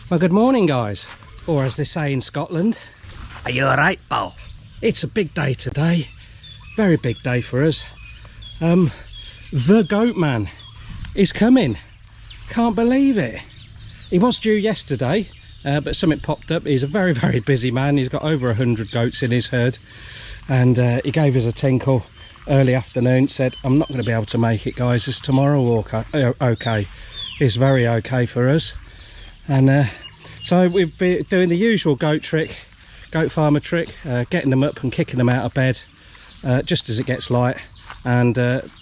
Well, good morning, guys, or as they say in Scotland, are you alright, pal? It's a big day today, very big day for us. The goat man is coming, can't believe it. He was due yesterday, but something popped up. He's a very, very busy man. He's got over 100 goats in his herd, and he gave us a tinkle early afternoon, said, I'm not going to be able to make it, guys. Is tomorrow okay? It's very okay for us. And so we've been doing the usual goat farmer trick, getting them up and kicking them out of bed just as it gets light, and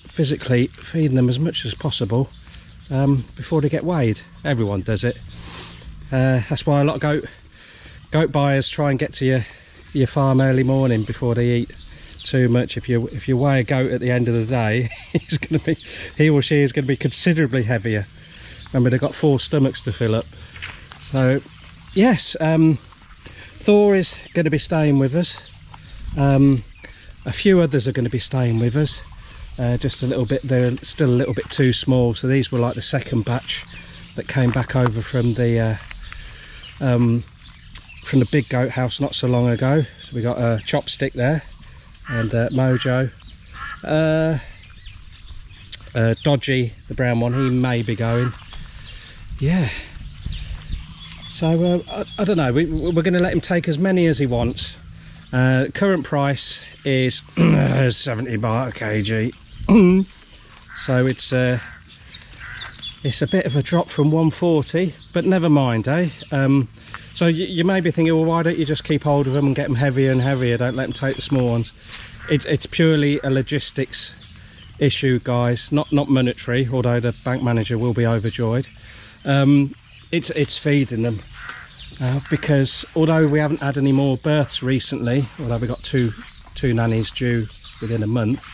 physically feeding them as much as possible before they get weighed. Everyone does it. That's why a lot of goat buyers try and get to your farm early morning before they eat too much. If you weigh a goat at the end of the day, he or she is going to be considerably heavier. Remember, they've got 4 stomachs to fill up. So yes, Thor is going to be staying with us. A few others are going to be staying with us, just a little bit. They're still a little bit too small, so these were like the second batch that came back over from the big goat house not so long ago. So we got a Chopstick there, and Mojo, Dodgy, the brown one, he may be going. Yeah, so I don't know, we're going to let him take as many as he wants. Current price is 70 baht a kg. So it's a bit of a drop from 140, but never mind, eh? So you may be thinking, well, why don't you just keep hold of them and get them heavier and heavier? Don't let them take the small ones. It's purely a logistics issue, guys, not monetary, although the bank manager will be overjoyed. It's feeding them, because although we haven't had any more births recently, although we got two nannies due within a month,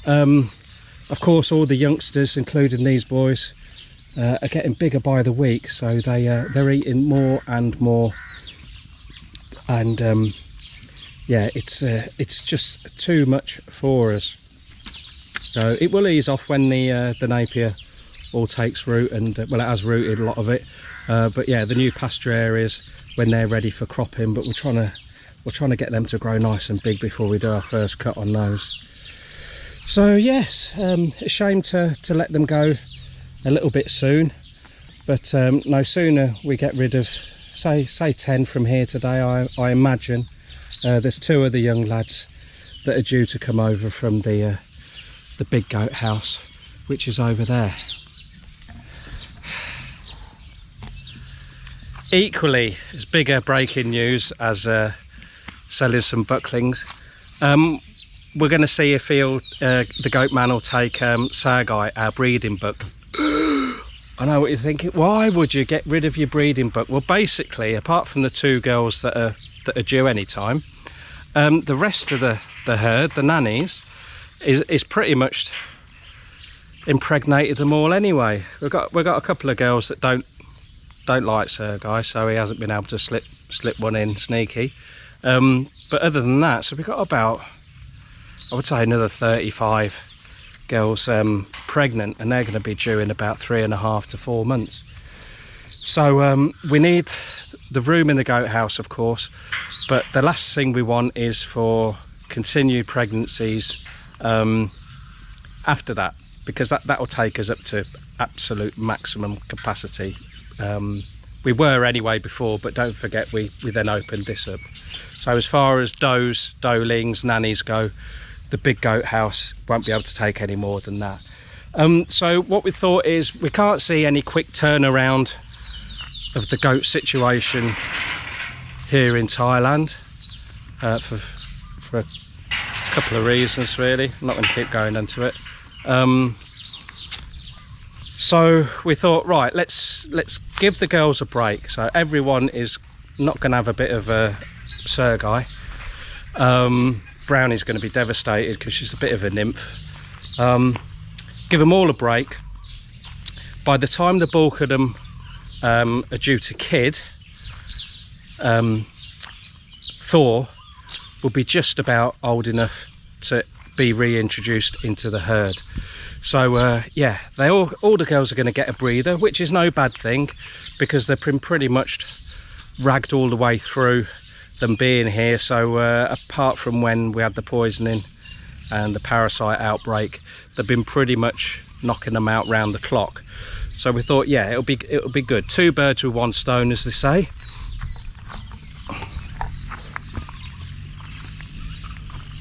of course all the youngsters, including these boys, are getting bigger by the week, so they're eating more and more, and yeah, it's just too much for us. So it will ease off when the napier all takes root, and well, it has rooted a lot of it, but yeah, the new pasture areas when they're ready for cropping, but we're trying to get them to grow nice and big before we do our first cut on those. So yes, a shame to let them go a little bit soon, but no sooner we get rid of say 10 from here today, I imagine. There's 2 of the young lads that are due to come over from the big goat house, which is over there. Equally as bigger breaking news as selling some bucklings. We're going to see if the goat man will take Sargai, our breeding buck. I know what you're thinking. Why would you get rid of your breeding buck? Well, basically, apart from the 2 girls that are due any time, the rest of the herd, the nannies, is pretty much impregnated them all anyway. We've got a couple of girls that don't like Sargai, so he hasn't been able to slip one in sneaky. But other than that, so we've got about, I would say, another 35 girls pregnant, and they're going to be due in about 3.5 to 4 months. So we need the room in the goat house, of course, but the last thing we want is for continued pregnancies after that, because that will take us up to absolute maximum capacity. We were anyway before, but don't forget we then opened this up. So as far as doelings, nannies go, the big goat house won't be able to take any more than that. So what we thought is, we can't see any quick turnaround of the goat situation here in Thailand, for a couple of reasons really. I'm not going to keep going into it. So we thought, right, let's give the girls a break. So everyone is not going to have a bit of a Sargai. Brownie's going to be devastated because she's a bit of a nymph. Give them all a break. By the time the bulk of them are due to kid, Thor will be just about old enough to be reintroduced into the herd. So yeah, all the girls are going to get a breeder, which is no bad thing, because they've been pretty much ragged all the way through them being here. So apart from when we had the poisoning and the parasite outbreak, they've been pretty much knocking them out round the clock. So we thought, yeah, it'll be good. 2 birds with 1 stone, as they say.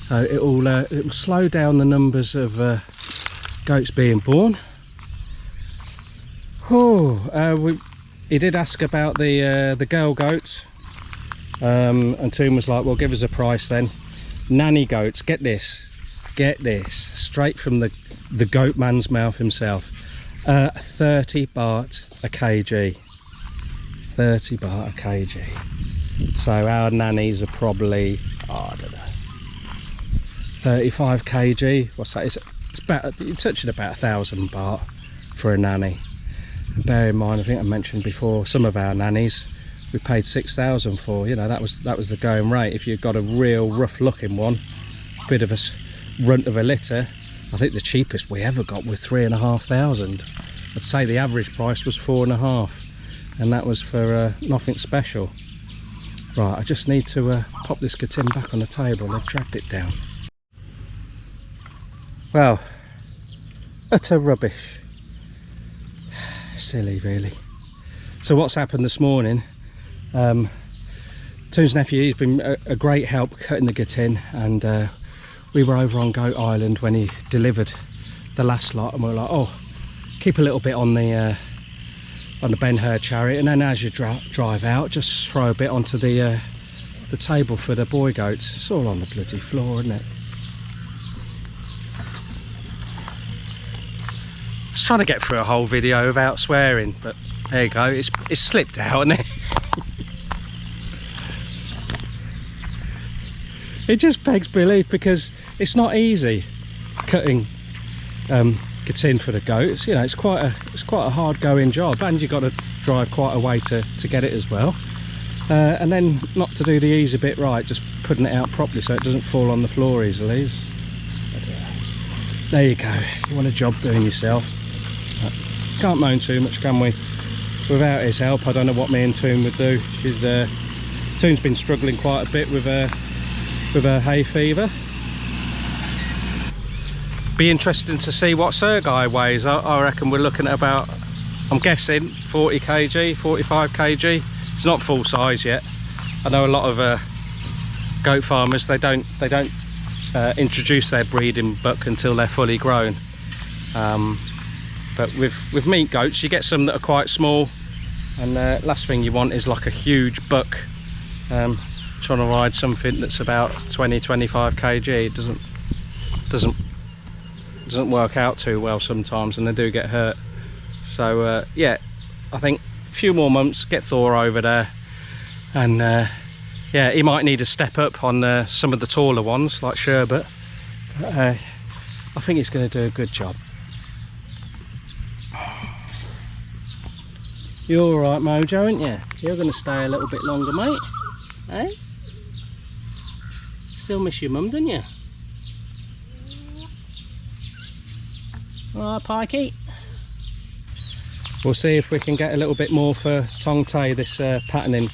So it will slow down the numbers of goats being born. Oh, he did ask about the girl goats, and Toon was like, well, give us a price then. Nanny goats, get this, straight from the goat man's mouth himself. 30 baht a kg. 30 baht a kg. So our nannies are probably, oh, I don't know, 35 kg. What's that? It's about, you're touching about 1,000 baht for a nanny. And bear in mind, I think I mentioned before, some of our nannies we paid 6,000 for. You know, that was the going rate. If you've got a real rough looking one, bit of a runt of a litter, I think the cheapest we ever got was 3,500. I'd say the average price was 4,500, and that was for nothing special. Right, I just need to pop this tin back on the table. I've dragged it down. Well, utter rubbish. Silly, really. So what's happened this morning? Toon's nephew, he's been a great help cutting the tin, and we were over on Goat Island when he delivered the last lot, and we were like, oh, keep a little bit on the Ben Hur chariot, and then as you drive out, just throw a bit onto the table for the boy goats. It's all on the bloody floor, isn't it? I was trying to get through a whole video without swearing, but there you go, it's slipped out, isn't it? It just begs belief, because it's not easy cutting tin for the goats. You know, it's quite a hard going job, and you've got to drive quite a way to get it as well, and then not to do the easy bit right, just putting it out properly so it doesn't fall on the floor easily. There you go, you want a job doing yourself. Can't moan too much, can we? Without his help, I don't know what me and Toon would do. Toon's been struggling quite a bit with her hay fever. Be interesting to see what Sir Guy weighs. I reckon we're looking at about, I'm guessing, 40 kg, 45 kg. It's not full size yet. I know a lot of goat farmers, they don't introduce their breeding buck until they're fully grown. But with meat goats, you get some that are quite small, and last thing you want is like a huge buck trying to ride something that's about 20-25 kg. It doesn't work out too well sometimes, and they do get hurt. So yeah, I think a few more months, get Thor over there, and yeah, he might need a step up on some of the taller ones like Sherbet, but I think he's going to do a good job. You're all right, Mojo, aren't you? You're going to stay a little bit longer, mate, eh? Still miss your mum, don't you? All right, Pikey. We'll see if we can get a little bit more for Tong Tay, this patterning.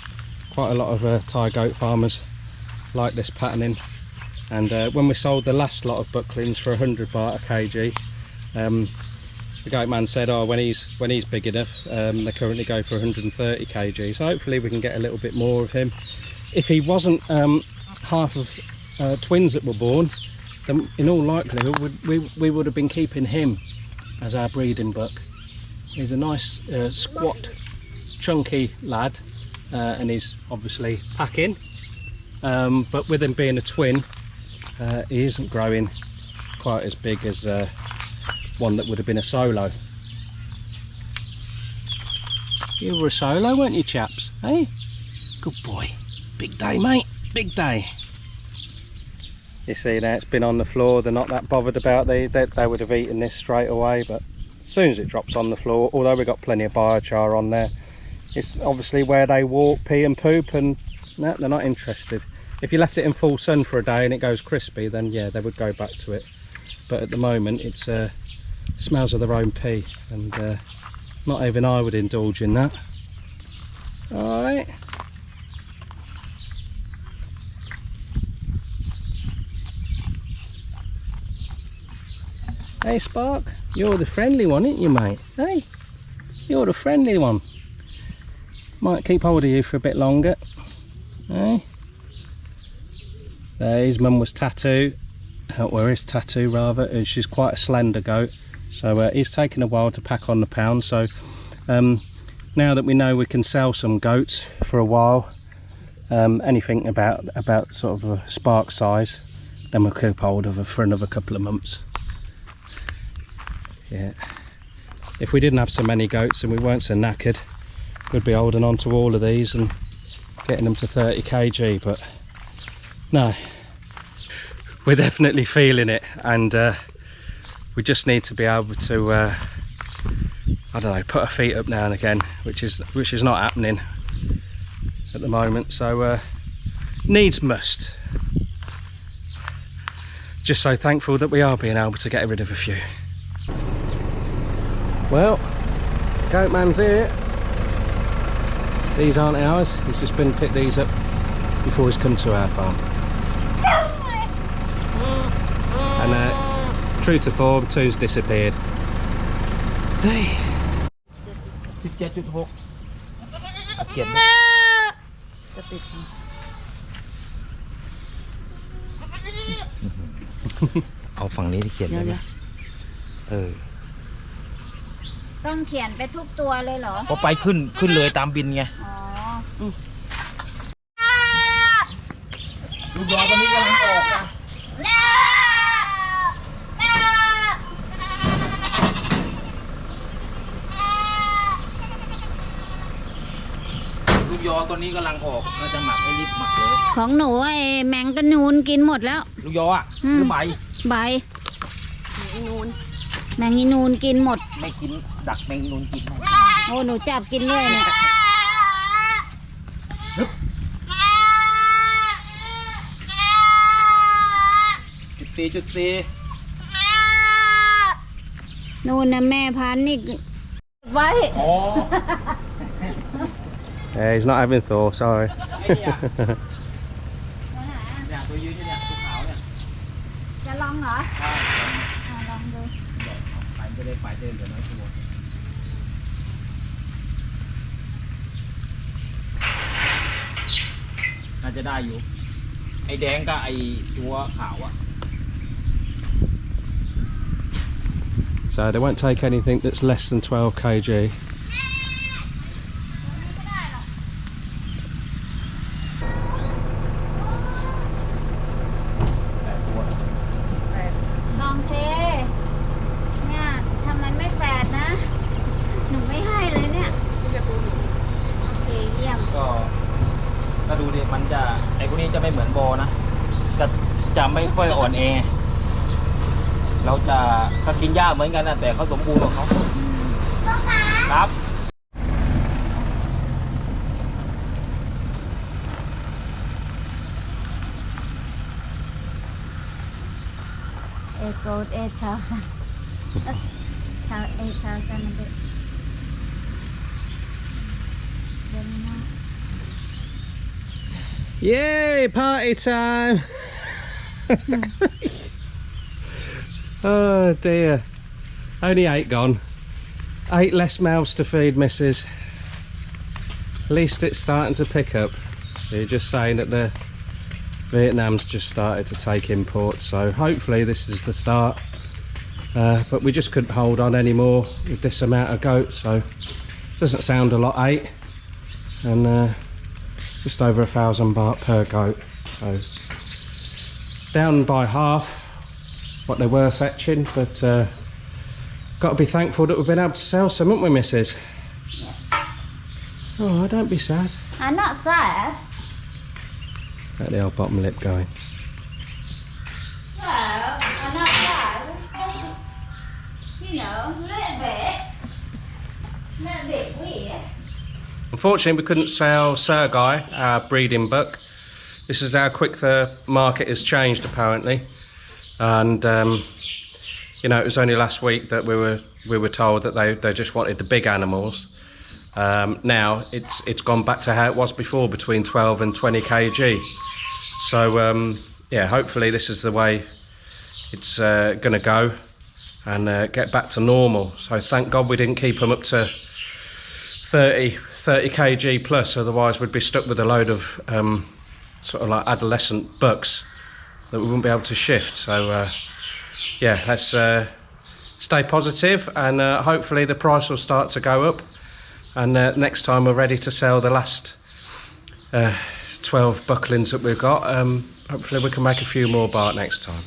Quite a lot of Thai goat farmers like this patterning, and when we sold the last lot of Bucklings for 100 baht a kg, the goat man said, oh, when he's big enough, they currently go for 130 kg, so hopefully we can get a little bit more of him. If he wasn't half of twins that were born, then in all likelihood we would have been keeping him as our breeding buck. He's a nice squat, chunky lad, and he's obviously packing, but with him being a twin, he isn't growing quite as big as one that would have been a solo. You were a solo, weren't you, chaps? Hey, good boy. Big day, mate, big day. You see now it's been on the floor. They're not that bothered about they would have eaten this straight away, but as soon as it drops on the floor, although we've got plenty of biochar on there, it's obviously where they walk, pee and poop, and no, they're not interested. If you left it in full sun for a day and it goes crispy, then yeah, they would go back to it. but at the moment it's smells of their own pee, and not even I would indulge in that. All right. Hey Spark, you're the friendly one, ain't you, mate? Hey, you're the friendly one. Might keep hold of you for a bit longer. Hey. There, his mum was Tattoo, or is Tattoo rather, and she's quite a slender goat. So it's taken a while to pack on the pound. So now that we know we can sell some goats for a while, anything about sort of a Spark size, then we'll keep hold of her for another couple of months. Yeah, if we didn't have so many goats and we weren't so knackered, we'd be holding on to all of these and getting them to 30 kg, but no, we're definitely feeling it, and we just need to be able to I don't know, put our feet up now and again, which is not happening at the moment. So needs must. Just so thankful that we are being able to get rid of a few. Well, goat man's here. These aren't ours, he's just been picked these up before he's come to our farm. And true to form, Toon's disappeared. Hey. 17.6 เขียนเอาฝั่งนี้ที่เขียนได้ไหมต้องเขียนไปทุกตัวเลยเหรอพอไปขึ้นเลยตามบินไงลูกยอตอนนี้กำลังออกนะลูกยอตัวนี้กำลังออกน่าจะหมักให้รีบหมักเลยของหนูไอ้แมงกะนูนกินหมดแล้วลูกยออ่ะคือใบแมงอีนูนกินหมดไม่กินดักแมงอีนูนกินโอ้หนูจับกินเลยเนี่ยจุดตีนู่นนะแม่พันธุ์นี่ไว้Hey, he's not having Thor, sorry. เนี่ยตัวยืนเนี่ยตัวขาวเนี่ยจะลองเหรอลองดูไปจะได้ไปเดินเดี๋ยวน้อยตัวน่าจะได้อยู่ไอ้แดงกับไอ้ตัวขาวอ่ะSo they won't take anything that's less than 12 kg.ก็ดูดิมันจะไอ้พวกนี้จะไม่เหมือนโบนะจะไม่ค่อยอ่อนแอเราจะเขากินหญ้าเหมือนกันนะแต่เขาสมบูรณ์กว่าเขาครับโกด8,000 Yay, party time! Oh dear, only 8 gone. 8 less mouths to feed, missus. At least it's starting to pick up. You're just saying that the Vietnam's just started to take imports, so hopefully this is the start. But we just couldn't hold on anymore with this amount of goats, so it doesn't sound a lot, 8. And just over 1,000 baht per goat, so down by half what they were fetching, but got to be thankful that we've been able to sell some, haven't we, missus? Oh, don't be sad. I'm not sad. Got the old bottom lip going. No, I'm not sad. You know, a little bit weird. Unfortunately, we couldn't sell Sergai, our breeding buck. This is how quick the market has changed, apparently. And you know, it was only last week that we were told that they just wanted the big animals. Now it's gone back to how it was before, between 12 and 20 kg. So yeah, hopefully this is the way it's going to go and get back to normal. So thank God we didn't keep them up to 30 kg plus, otherwise we'd be stuck with a load of sort of like adolescent bucks that we wouldn't be able to shift. So yeah, let's stay positive, and hopefully the price will start to go up, and next time we're ready to sell the last 12 bucklings that we've got, hopefully we can make a few more baht next time.